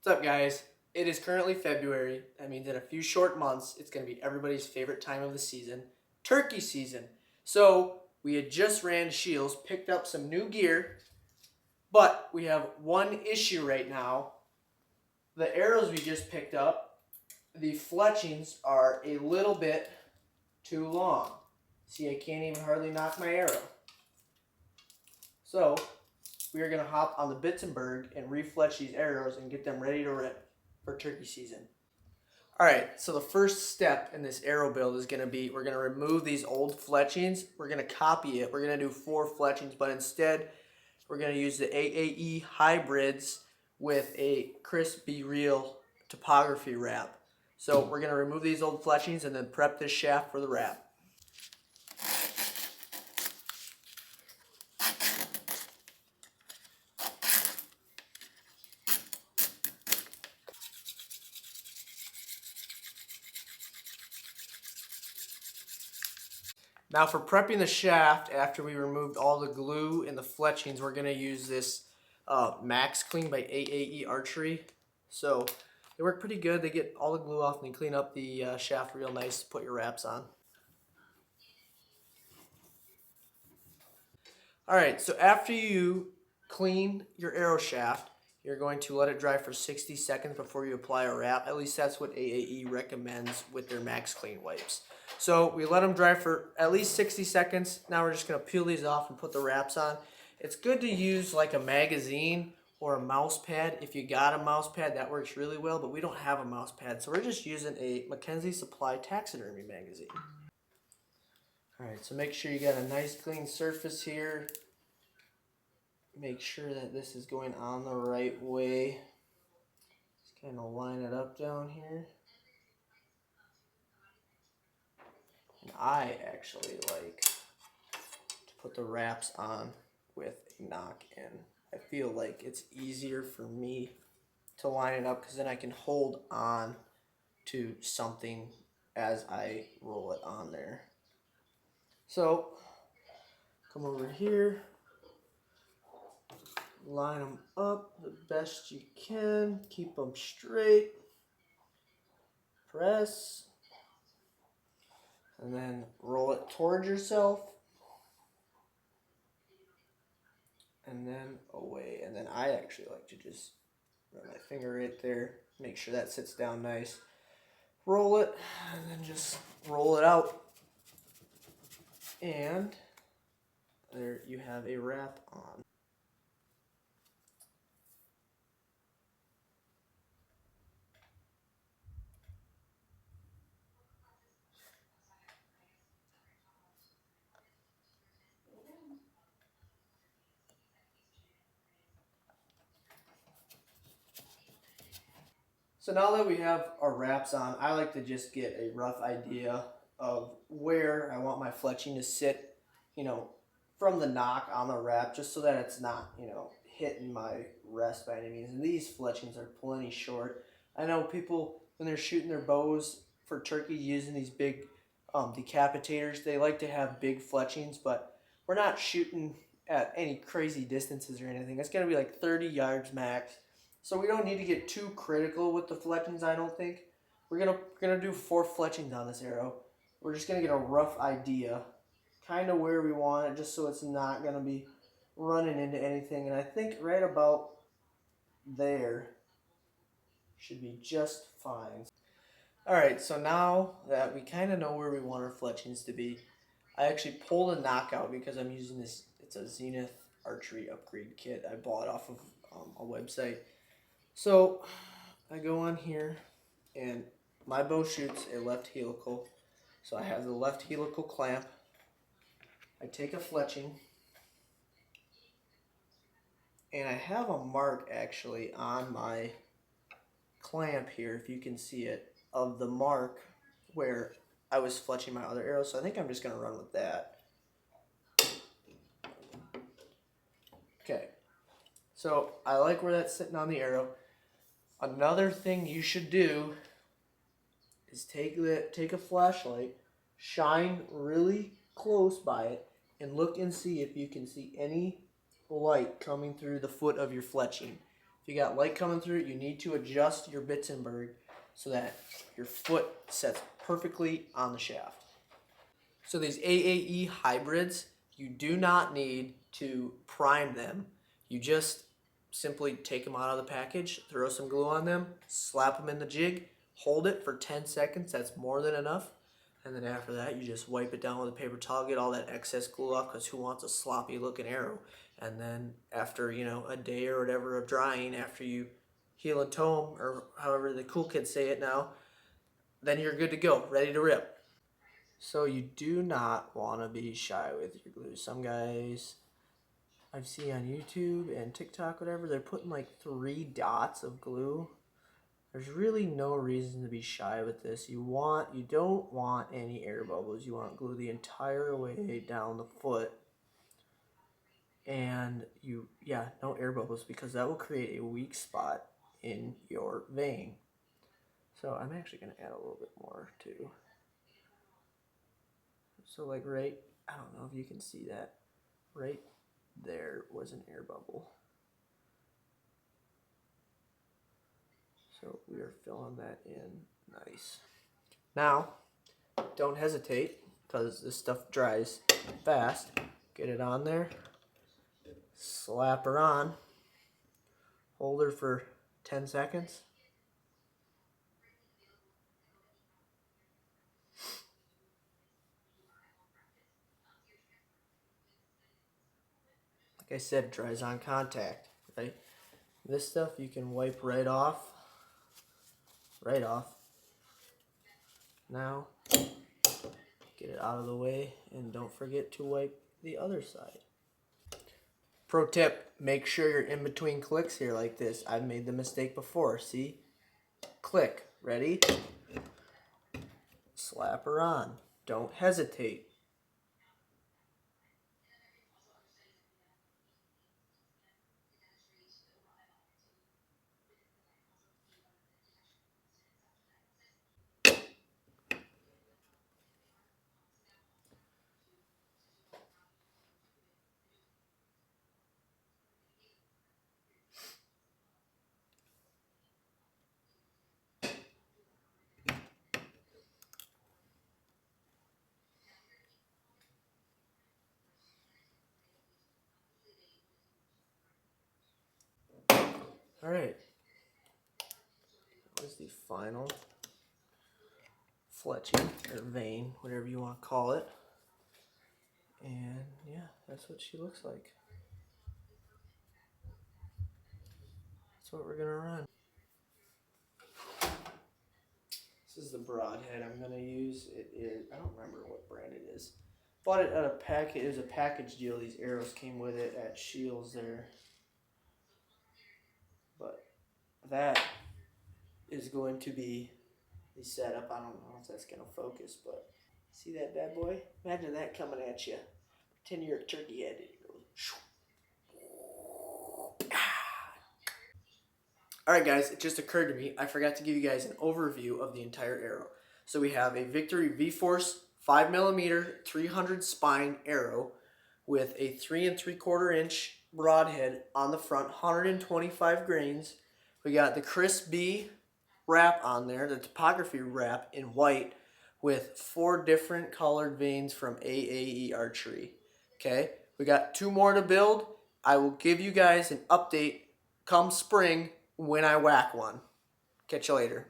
What's up, guys? It is currently February. That means in a few short months, it's going to be everybody's favorite time of the season, turkey season. So we had just ran to Shields, picked up some new gear, but we have one issue right now. The arrows we just picked up, the fletchings are a little bit too long. See, I can't even hardly knock my arrow. So we are going to hop on the Bitzenberg and refletch these arrows and get them ready to rip for turkey season. Alright, so the first step in this arrow build is going to be, we're going to remove these old fletchings. We're going to copy it. We're going to do 4 fletchings, but instead we're going to use the AAE hybrids with a crisp Be Real topography wrap. So we're going to remove these old fletchings and then prep this shaft for the wrap. Now for prepping the shaft, after we removed all the glue and the fletchings, we're going to use this Max Clean by AAE Archery. So they work pretty good. They get all the glue off and they clean up the shaft real nice to put your wraps on. Alright, so after you clean your arrow shaft, you're going to let it dry for 60 seconds before you apply a wrap. At least that's what AAE recommends with their Max Clean wipes. So we let them dry for at least 60 seconds. Now we're just going to peel these off and put the wraps on. It's good to use like a magazine or a mouse pad. If you got a mouse pad, that works really well, but we don't have a mouse pad. So we're just using a Mackenzie Supply taxidermy magazine. Alright, so make sure you got a nice clean surface here. Make sure that this is going on the right way. Just kind of line it up down here. And I actually like to put the wraps on with a knock in. I feel like it's easier for me to line it up because then I can hold on to something as I roll it on there. So come over here, line them up the best you can, keep them straight, press, and then roll it towards yourself, and then away. And then I actually like to just run my finger right there, make sure that sits down nice, roll it, and then just roll it out. And there you have a wrap on. So now that we have our wraps on, I like to just get a rough idea of where I want my fletching to sit, from the knock on the wrap, just so that it's not, hitting my rest by any means. And these fletchings are plenty short. I know people, when they're shooting their bows for turkey using these big decapitators, they like to have big fletchings, but we're not shooting at any crazy distances or anything. It's going to be like 30 yards max. So we don't need to get too critical with the fletchings, I don't think. We're gonna do 4 fletchings on this arrow. We're just gonna get a rough idea, kind of where we want it, just so it's not gonna be running into anything. And I think right about there should be just fine. Alright, so now that we kind of know where we want our fletchings to be, I actually pulled a knockout because I'm using this, it's a Zenith archery upgrade kit I bought off of a website. So I go on here and my bow shoots a left helical. So I have the left helical clamp. I take a fletching and I have a mark actually on my clamp here, if you can see it, of the mark where I was fletching my other arrow. So I think I'm just going to run with that. Okay, so I like where that's sitting on the arrow. Another thing you should do is take a flashlight, shine really close by it, and look and see if you can see any light coming through the foot of your fletching. If you got light coming through, you need to adjust your Bitzenberg so that your foot sets perfectly on the shaft. So these AAE hybrids, you do not need to prime them. You just simply take them out of the package, throw some glue on them, slap them in the jig, hold it for 10 seconds. That's more than enough. And then after that, you just wipe it down with a paper towel, get all that excess glue off, because who wants a sloppy looking arrow? And then after, a day or whatever of drying, after you heel and toe 'em, or however the cool kids say it now, then you're good to go, ready to rip. So you do not want to be shy with your glue. Some guys I've seen on YouTube and TikTok, whatever, they're putting like 3 dots of glue. There's really no reason to be shy with this. You don't want any air bubbles. You want glue the entire way down the foot. And no air bubbles, because that will create a weak spot in your vein. So I'm actually going to add a little bit more too. So like I don't know if you can see that, right there was an air bubble. So we are filling that in nice. Now, don't hesitate, because this stuff dries fast. Get it on there, slap her on, hold her for 10 seconds. Like I said, dries on contact, right? This stuff you can wipe right off. Now, get it out of the way, and don't forget to wipe the other side. Pro tip, make sure you're in between clicks here like this. I've made the mistake before, see? Click, ready? Slap her on. Don't hesitate. Alright. That was the final fletching, or vein, whatever you want to call it. And yeah, that's what she looks like. That's what we're going to run. This is the broadhead I'm going to use. It is, I don't remember what brand it is. Bought it at a package. It was a package deal. These arrows came with it at Shields there. But that is going to be the setup. I don't know if that's going to focus, but see that bad boy? Imagine that coming at you. Pretend you're a turkey head. It goes. Alright guys, it just occurred to me, I forgot to give you guys an overview of the entire arrow. So we have a Victory V-Force 5mm 300 spine arrow with a 3 3/4 inch broadhead on the front, 125 grains. We got the Chris B wrap on there, the topography wrap in white, with 4 different colored veins from AAE Archery. Okay, we got 2 more to build. I will give you guys an update come spring when I whack one. Catch you later.